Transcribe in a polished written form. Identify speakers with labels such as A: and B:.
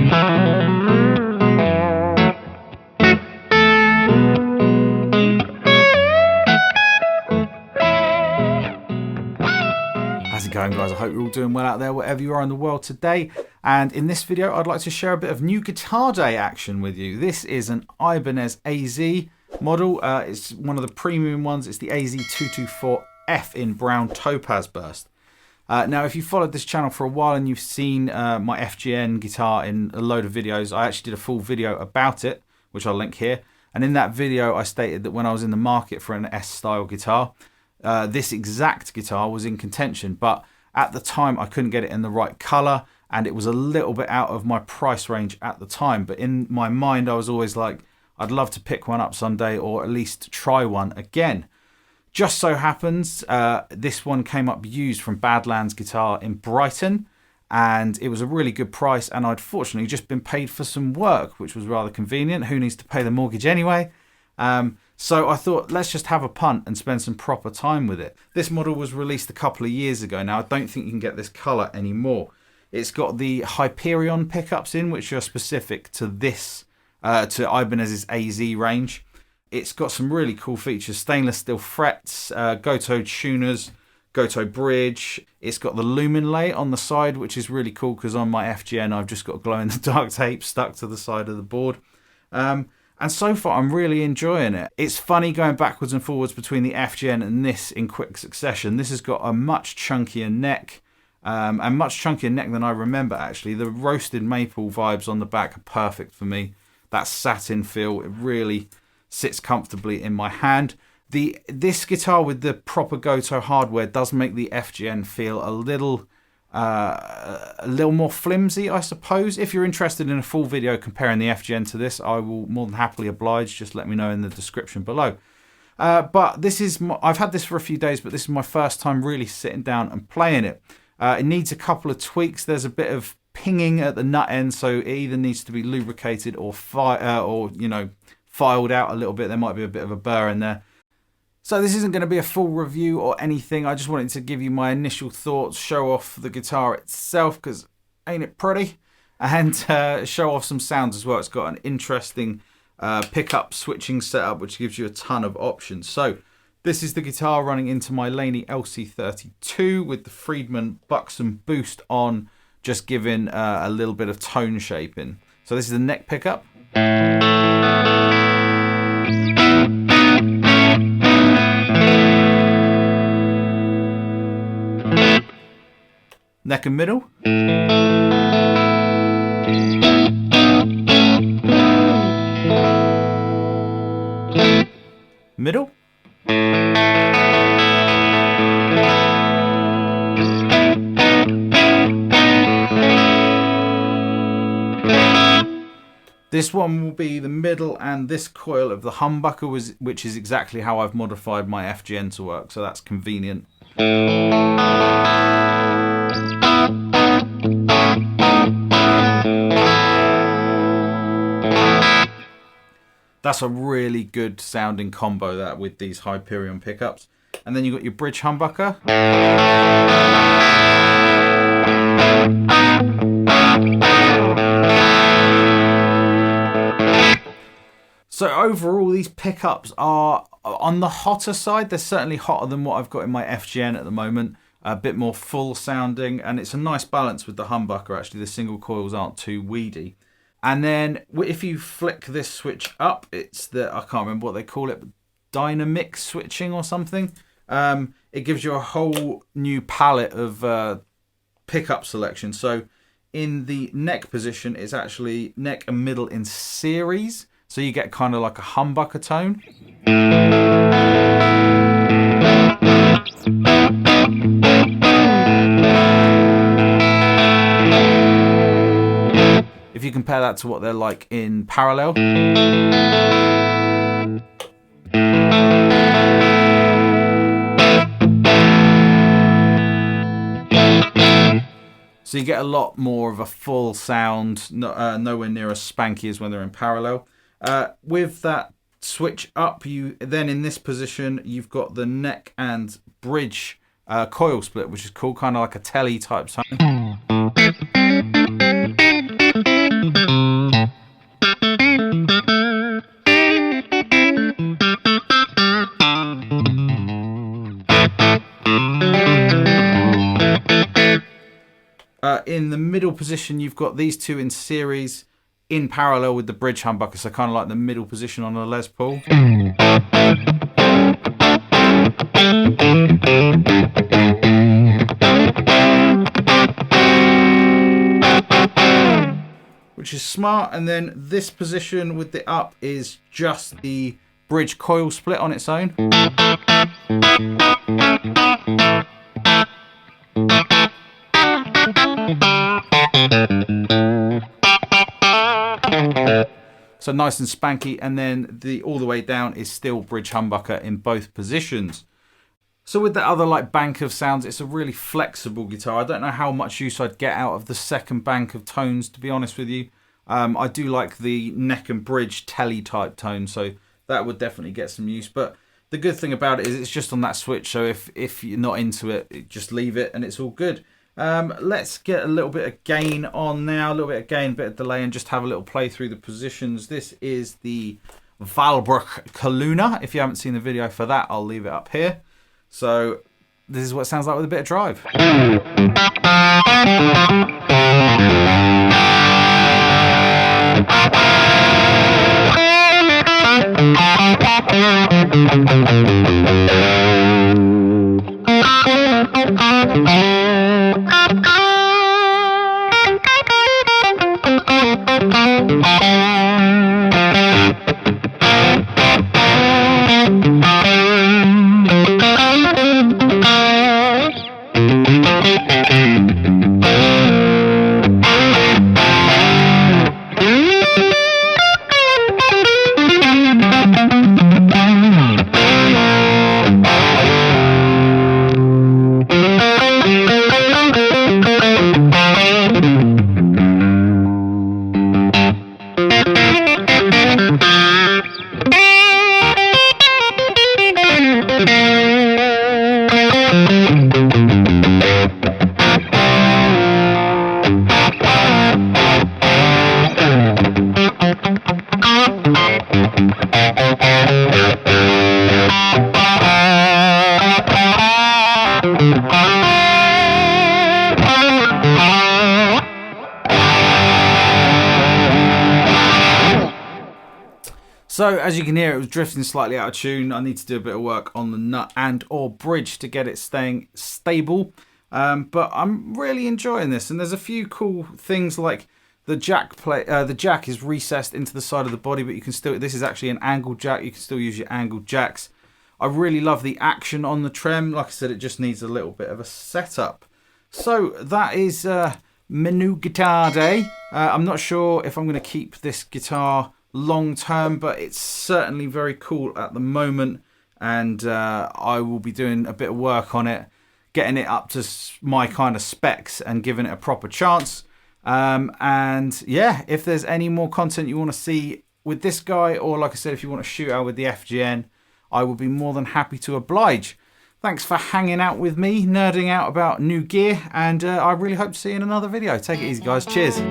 A: How's it going, guys? I hope you're all doing well out there wherever you are in the world today. And in this video I'd like to share a bit of new guitar day action with you. This is an Ibanez AZ model. It's one of the premium ones. It's the AZ224F in Brown Topaz burst. Now if you followed this channel for a while and you've seen my FGN guitar in a load of videos, I actually did a full video about it, which I'll link here. And in that video I stated that when I was in the market for an S-style guitar, this exact guitar was in contention, but at the time I couldn't get it in the right colour and it was a little bit out of my price range at the time. But in my mind I was always like, I'd love to pick one up someday or at least try one again. Just so happens this one came up used from Badlands Guitar in Brighton, and it was a really good price, and I'd fortunately just been paid for some work, which was rather convenient. Who needs to pay the mortgage anyway? So I thought, let's just have a punt and spend some proper time with it. This model was released a couple of years ago. Now, I don't think you can get this colour anymore. It's got the Hyperion pickups in, which are specific to this, to Ibanez's AZ range. It's got some really cool features: stainless steel frets, Goto tuners, Goto bridge. It's got the lumen lay on the side, which is really cool because on my FGN I've just got glow-in-the-dark tape stuck to the side of the board. And so far I'm really enjoying it. It's funny going backwards and forwards between the FGN and this in quick succession. This has got a much chunkier neck, and much chunkier neck than I remember actually. The roasted maple vibes on the back are perfect for me. That satin feel, it really sits comfortably in my hand. This guitar with the proper Goto hardware does make the FGN feel a little more flimsy, I suppose. If you're interested in a full video comparing the FGN to this, I will more than happily oblige. Just let me know in the description below. But this is I've had this for a few days, but this is my first time really sitting down and playing it. It needs a couple of tweaks. There's a bit of pinging at the nut end, so it either needs to be lubricated or filed out a little bit. There might be a bit of a burr in there. So this isn't going to be a full review or anything. I just wanted to give you my initial thoughts, show off the guitar itself, because ain't it pretty? And show off some sounds as well. It's got an interesting pickup switching setup, which gives you a ton of options. So this is the guitar running into my Laney LC32 with the Friedman Buxom boost on, just giving a little bit of tone shaping. So this is the neck pickup. Neck and middle. Middle. This one will be the middle, and this coil of the humbucker, which is exactly how I've modified my FGN to work, so that's convenient. That's a really good sounding combo, that, with these Hyperion pickups. And then you've got your bridge humbucker. So overall, these pickups are on the hotter side. They're certainly hotter than what I've got in my FGN at the moment. A bit more full sounding, and it's a nice balance with the humbucker actually. The single coils aren't too weedy. And then if you flick this switch up, it's the, I can't remember what they call it, dynamic switching or something. It gives you a whole new palette of pickup selection. So in the neck position, it's actually neck and middle in series. So you get kind of like a humbucker tone. If you compare that to what they're like in parallel. So you get a lot more of a full sound, nowhere near as spanky as when they're in parallel. With that switch up, you then in this position, you've got the neck and bridge coil split, which is cool, kind of like a telly type sound. position, you've got these two in series in parallel with the bridge humbucker, so kind of like the middle position on a Les Paul. Which is smart. And then this position with the up is just the bridge coil split on its own. So nice and spanky, and then the all the way down is still bridge humbucker in both positions. So with the other like bank of sounds, it's a really flexible guitar. I don't know how much use I'd get out of the second bank of tones, to be honest with you. I do like the neck and bridge telly type tone, so that would definitely get some use. But the good thing about it is it's just on that switch, so if you're not into it, just leave it and it's all good. Let's get a little bit of gain on now, a little bit of gain, a bit of delay, and just have a little play through the positions. This is the Valbruch Kaluna. If you haven't seen the video for that, I'll leave it up here. So this is what it sounds like with a bit of drive. So as you can hear, it was drifting slightly out of tune. I need to do a bit of work on the nut and or bridge to get it staying stable. But I'm really enjoying this, and there's a few cool things like the jack is recessed into the side of the body, but you can still, this is actually an angled jack. You can still use your angled jacks. I really love the action on the trem. Like I said, it just needs a little bit of a setup. So that is Menu Guitar Day. I'm not sure if I'm going to keep this guitar long term, but it's certainly very cool at the moment, and I will be doing a bit of work on it, getting it up to my kind of specs and giving it a proper chance. And yeah, if there's any more content you want to see with this guy, or like I said, if you want to shoot out with the FGN, I will be more than happy to oblige. Thanks for hanging out with me, nerding out about new gear, and I really hope to see you in another video. Take it easy, guys. Cheers.